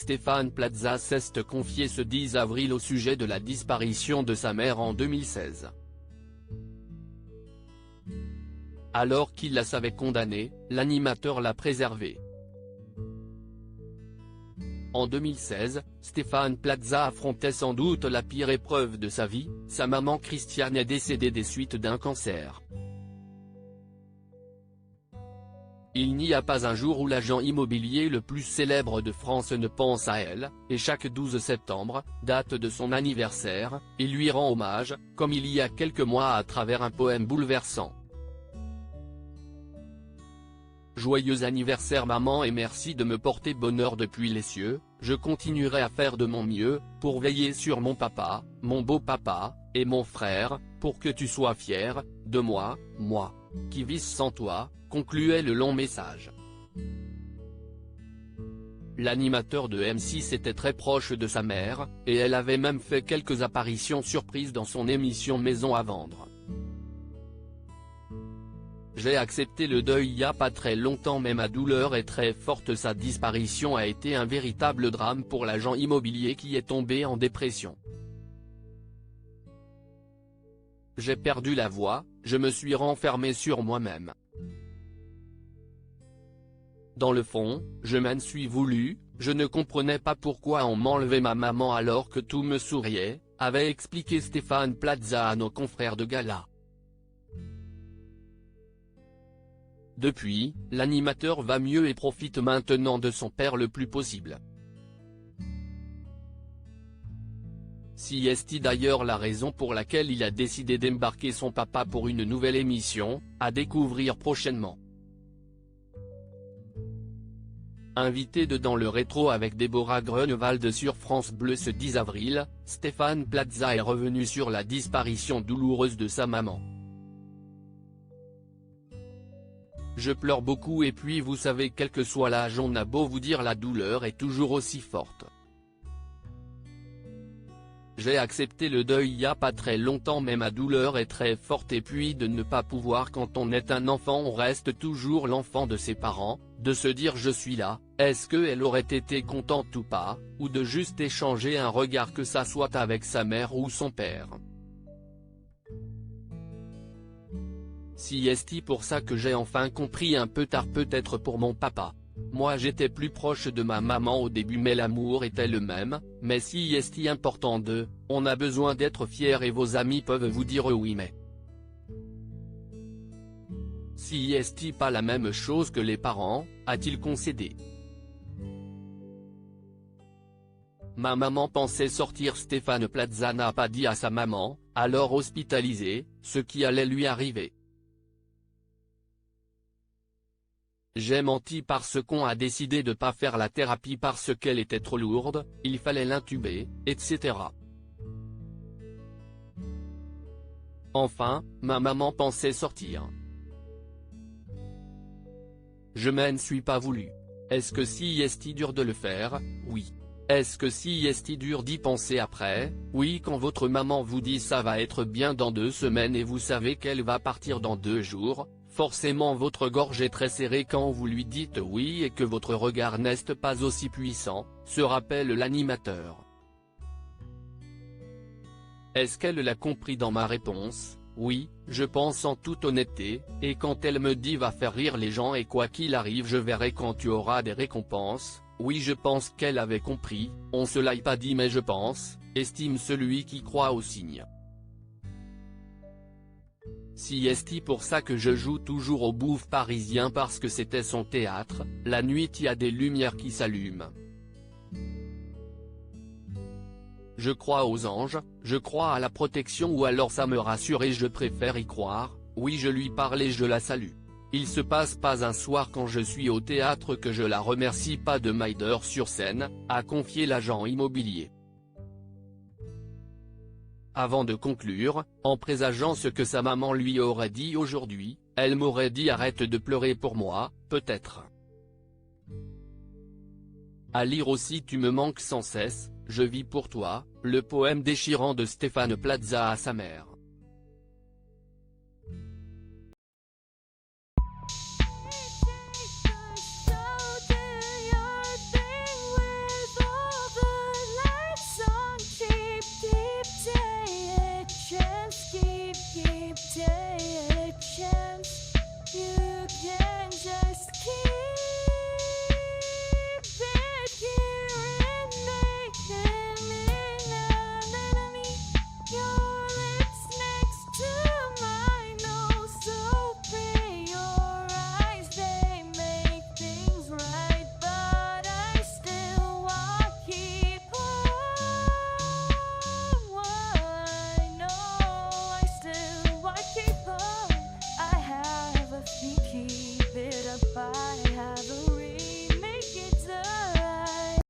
Stéphane Plaza s'est confié ce 10 avril au sujet de la disparition de sa mère en 2016. Alors qu'il la savait condamnée, l'animateur l'a préservée. En 2016, Stéphane Plaza affrontait sans doute la pire épreuve de sa vie, sa maman Christiane est décédée des suites d'un cancer. Il n'y a pas un jour où l'agent immobilier le plus célèbre de France ne pense à elle, et chaque 12 septembre, date de son anniversaire, il lui rend hommage, comme il y a quelques mois à travers un poème bouleversant. Joyeux anniversaire maman et merci de me porter bonheur depuis les cieux, je continuerai à faire de mon mieux, pour veiller sur mon papa, mon beau papa, et mon frère, pour que tu sois fier, de moi, qui vis sans toi, concluait le long message. L'animateur de M6 était très proche de sa mère, et elle avait même fait quelques apparitions surprises dans son émission Maison à vendre. J'ai accepté le deuil il y a pas très longtemps mais ma douleur est très forte. Sa disparition a été un véritable drame pour l'agent immobilier qui est tombé en dépression. J'ai perdu la voix, je me suis renfermé sur moi-même. Dans le fond, je m'en suis voulu, je ne comprenais pas pourquoi on m'enlevait ma maman alors que tout me souriait, avait expliqué Stéphane Plaza à nos confrères de gala. Depuis, l'animateur va mieux et profite maintenant de son père le plus possible. C'est d'ailleurs la raison pour laquelle il a décidé d'embarquer son papa pour une nouvelle émission, à découvrir prochainement. Invité de Dans le rétro avec Déborah Grunewald sur France Bleu ce 10 avril, Stéphane Plaza est revenu sur la disparition douloureuse de sa maman. Je pleure beaucoup et puis vous savez quel que soit l'âge on a beau vous dire la douleur est toujours aussi forte. J'ai accepté le deuil il y a pas très longtemps mais ma douleur est très forte et puis de ne pas pouvoir quand on est un enfant on reste toujours l'enfant de ses parents, de se dire je suis là, est-ce qu'elle aurait été contente ou pas, ou de juste échanger un regard que ça soit avec sa mère ou son père. C'est pour ça que j'ai enfin compris un peu tard peut-être pour mon papa. Moi j'étais plus proche de ma maman au début mais l'amour était le même, mais c'est important on a besoin d'être fier et vos amis peuvent vous dire oui mais. C'est pas la même chose que les parents, a-t-il concédé. Ma maman pensait sortir. Stéphane Plaza n'a pas dit à sa maman, alors hospitalisée, ce qui allait lui arriver. J'ai menti parce qu'on a décidé de pas faire la thérapie parce qu'elle était trop lourde, il fallait l'intuber, etc. Enfin, ma maman pensait sortir. Je m'en suis pas voulu. Est-ce que c'est dur de le faire? Oui. Est-ce que c'est dur d'y penser après? Oui. Quand votre maman vous dit ça va être bien dans 2 semaines et vous savez qu'elle va partir dans 2 jours, forcément votre gorge est très serrée quand vous lui dites oui et que votre regard n'est pas aussi puissant, se rappelle l'animateur. Est-ce qu'elle l'a compris dans ma réponse? Oui, je pense en toute honnêteté, et quand elle me dit va faire rire les gens et quoi qu'il arrive je verrai quand tu auras des récompenses, oui je pense qu'elle avait compris, on se l'a pas dit mais je pense, estime celui qui croit aux signes. C'est pour ça que je joue toujours au Bouffe parisien parce que c'était son théâtre, la nuit il y a des lumières qui s'allument. Je crois aux anges, je crois à la protection ou alors ça me rassure et je préfère y croire, oui je lui parle et je la salue. Il se passe pas un soir quand je suis au théâtre que je la remercie pas de m'aider sur scène, a confié l'agent immobilier. Avant de conclure, en présageant ce que sa maman lui aurait dit aujourd'hui, elle m'aurait dit arrête de pleurer pour moi, peut-être. À lire aussi Tu me manques sans cesse, je vis pour toi, le poème déchirant de Stéphane Plaza à sa mère.